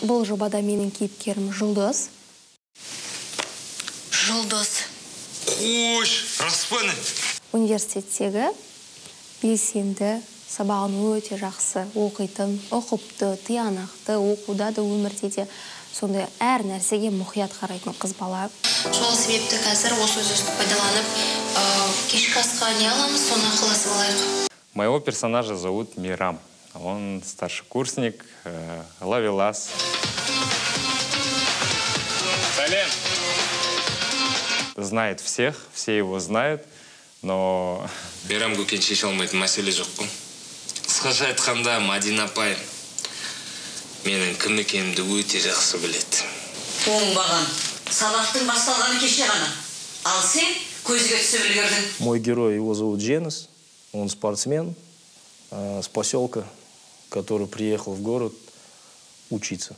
Бұл жобада менің кейіпкерім Жұлдыз. Жұлдыз. Қош, распаны. Университеттегі белсенді, сабағын өте жақсы оқитын, ұқыпты, тиянақты, оқуда да өмірде де сондай әр нәрсеге мұқият қарайтын қыз бала. Сол себепті қазір осы сөзді пайдаланып, кешкі асқа не аламыз, соны ақылдасып алайық. Моего персонажа зовут Мирам. Он старшекурсник, ловелас. Салем! Знает всех, все его знают, но... Мирам көкен шеше алмайтын мәселе жоқ қой. Қысқаша айтқанда, Мадина апай менің кім екенімді өте жақсы біледі. Оңбаған. Сабақтың басталғаны кеше ғана. Ал сен көзге түсіп үлгердің. Мой герой, его зовут Дженис. Он спортсмен с поселка, который приехал в город учиться.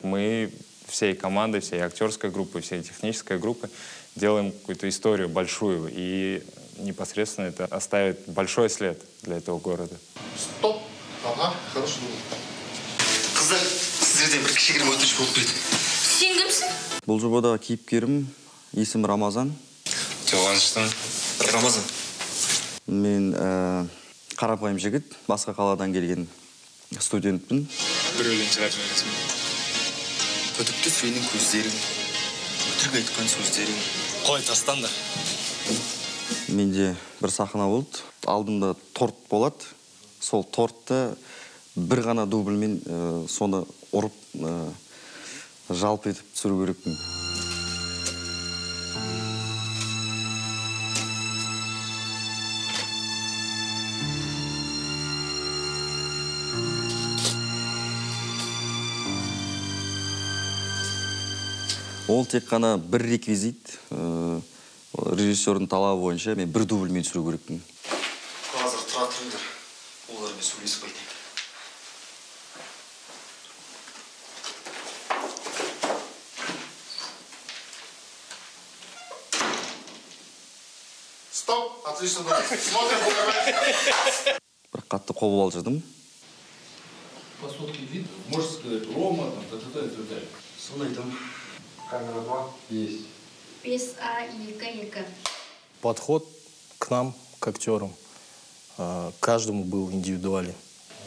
Мы всей командой, всей актерской группой, всей технической группой делаем какую-то историю большую, и непосредственно это оставит большой след для этого города. Стоп! Ага, хорошо. Қыздар, сіздерден бір кішігірім өтініш болып келді. Сен кімсің? Бұл жобада кейіпкерім есім Рамазан. Жоғаныштың. Рамазан. Мен қарапайым жігіт, басқа қаладан келген студентпін. Бір өлең шығарып жібересің. Күдікті сенің көздерің, өтірік айтқан сөздерің. Қой, тастаңдар. Менде бір сахна болды. Алдымда торт болады. Сол тортты бір ғана дубльмен соны ұрып жалп етіп түсіру керекпін. Ол тек қана бір реквизит. Режиссердің талабы бойынша мен бір дубльмен түсіру керекпін. Қазір тұра тұрыңдар. Олармен сөйлесіп қайтайын. Стоп! Отлично, да. Смотрим, куда. Бір қатты қобалжыдым. По сотке вид, можешь сказать, Рома, та-та-та и так. Соны айтам. Камера 2. Есть. 5А2. Подход к нам, к актерам, каждому был индивидуален.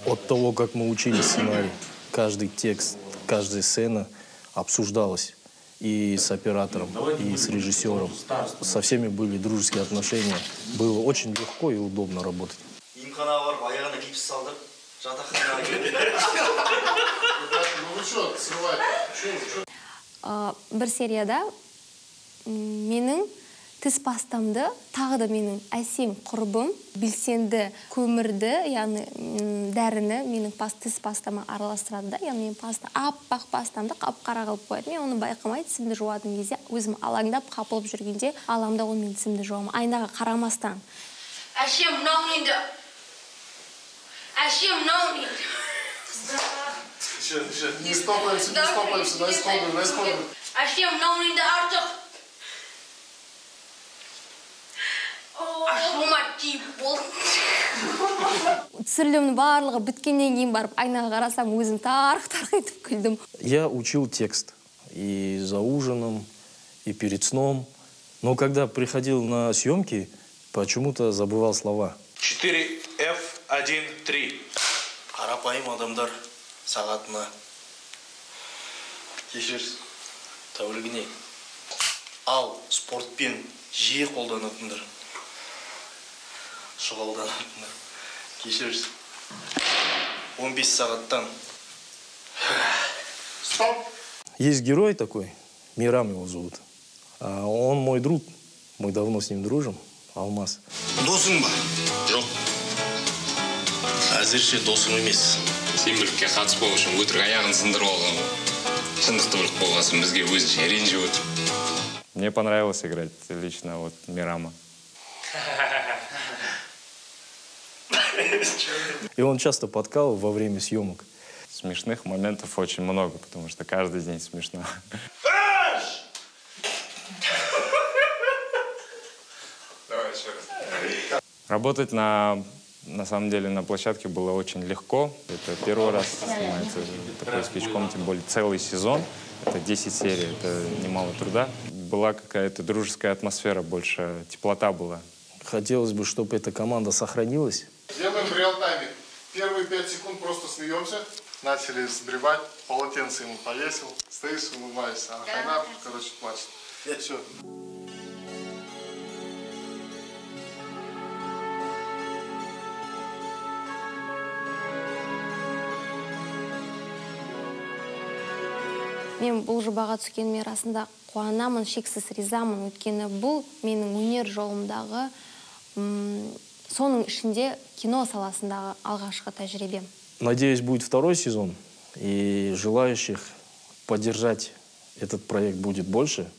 От того, как мы учили сценарий, каждый текст, каждая сцена обсуждалась и с оператором, и с режиссером. Со всеми были дружеские отношения. Было очень легко и удобно работать. Емханаға барып, аяғына гипс салдырып, жатақханаға келдім. Ну вы что, срывай. Бір серияда менің тіс пастамды, тағы да менің әсем құрбым, белсенді көмірді, яғни дәріні менің тіс пастама араластырады да, яғни мен аппақ пастамды қап-қара қылып қояды. Мен оны байқамай тісімді жуатын кезде, өзім алаңдап, қапылып жүргенде, аламда ол мен тісімді жуамын. Айнаға қарамастан. Әшем мынау енді. Әшем мынау енді. Не стопаемся, дай скобы. Әшем мынау енді артық. Ашуыма тиіп болды. Түсірілімнің барлығы біткеннен кейін барып айнаға қарасам, өзім тарқ-тарқ етіп күлдім. Я учил текст и за ужином, и перед сном. Но когда приходил на съемки, почему-то забывал слова. 4F13. Қарапайым адамдар сағатына кешіріс тәулігіне ал спортпен жиі қолданатындар шұғылданатындар кешіріс 15 сағаттан. Стоп! Есть герой такой, Мирам его зовут. Он мой друг, мы давно с ним дружим, Алмаз. Досың ба? Жоқ. Әзірше досым емес. Сенбілікке қатыспау үшін өтірік аяғын сындырып алған. Шындықты біліп болғасын бізге өзінше ренжіп отыр. Мне понравилось играть лично вот Мирама. И он часто подкалывал во время съемок. Смешных моментов очень много, потому что каждый день смешно. Давай еще раз. Работать на самом деле на площадке было очень легко. Это первый раз снимается такой скетч-ком, тем более целый сезон. Это 10 серий, это немало труда. Была какая-то дружеская атмосфера, больше теплота была. Хотелось бы, чтобы эта команда сохранилась. Делаем в реал-тайме. Первые 5 секунд просто смеемся. Начали сбривать, полотенце ему повесил. Стоишь, улыбаешься, а хана, короче, плачет. Все. Мен бұл жобаға түскеніме расында қуанамын, шексіз ризамын. Өйткені бұл менің өнер жолымдағы, соның ішінде кино саласындағы алғашқы тәжірибем. Надеюсь, будет второй сезон, и желающих поддержать этот проект будет больше.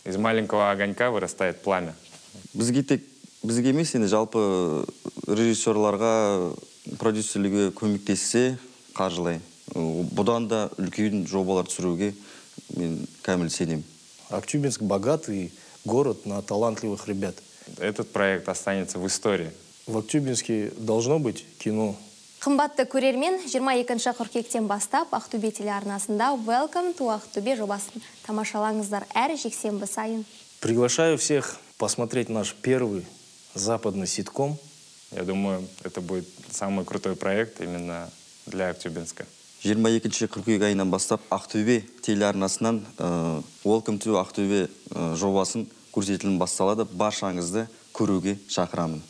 Из маленького огонька вырастает пламя. Бізге емес, енді жалпы режиссерларға, продюсерлерге көмектессе қаржылай. Бұдан да үлкен жобалар түсіруге мен кәміл сенем. Актюбинск богатый город на талантливых ребят. Этот проект останется в истории. В Актюбинске должно быть кино. Қымбатты көрермен, 22 қыркүйектен бастап Ақтөбе телеарнасында Welcome to Ақтөбе жобасын тамашалаңыздар әр жексенбі сайын. Приглашаю всех посмотреть наш первый западный ситком. Я думаю, это будет самый крутой проект именно для Актюбинска. 22 қыркүйек айынан бастап Ақтөбе телеарнасынан Welcome to Ақтөбе жобасын көрсетілім басталады. Баршаңызды көруге шақырамын.